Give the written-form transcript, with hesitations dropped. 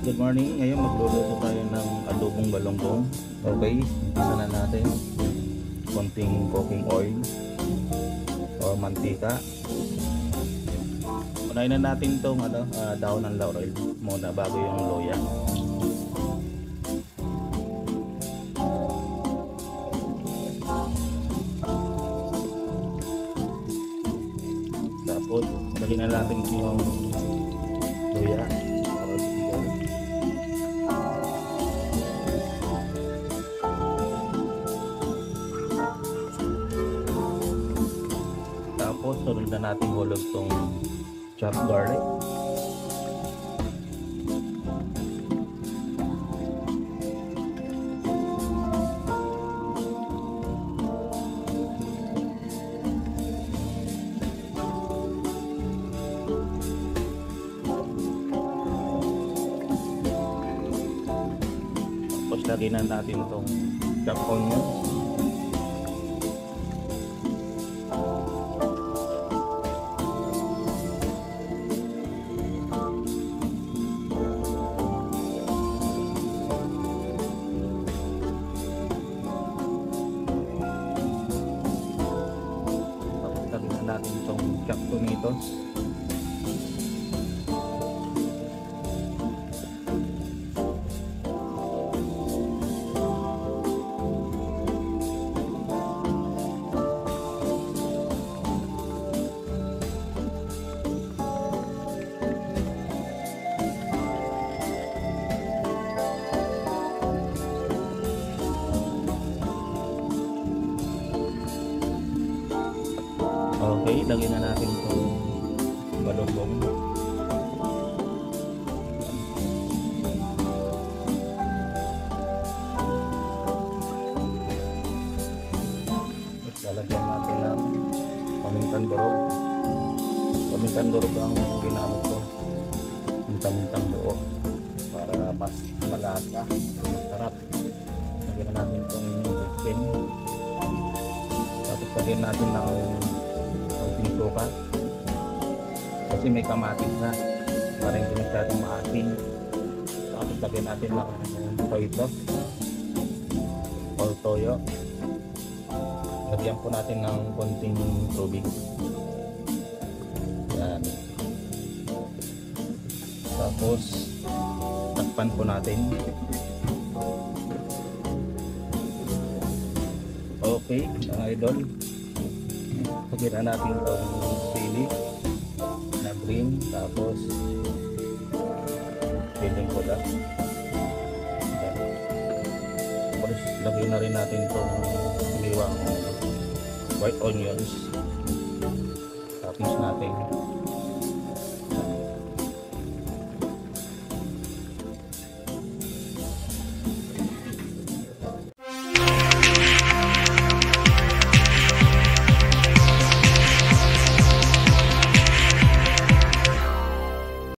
Good morning. Ngayon magluluto tayo ng adobong galunggong. Okay, isa na natin. Konting cooking oil o mantika. Unahin na natin itong daon ng laurel muna bago yung loya. Tapos, lagyan na natin yung loya. Tapos sunod na natin hulog tong chopped garlic. Tapos lagyan na natin tong chopped onion. Natin itong chopped tomatoes. Okay, lagyan na natin itong galunggong. At lalagyan natin ng pamintang durog. Pamintang durog ang ginamit ko. Pamintang buo para mas malasa, masarap. Lagyan na natin itong chicken. Tapos lagyan natin ng suka kasi may kamatis na para hindi masyadong maasin. Tapos lagyan natin ng soy sauce or toyo. Lagyan po natin ng konting tubig. Yan. Tapos takpan po natin. Okay mga idol, lagyan na natin itong sili na green, tapos piling pula. Tapos lagyan na rin natin itong siliwang white onions. Tapos natin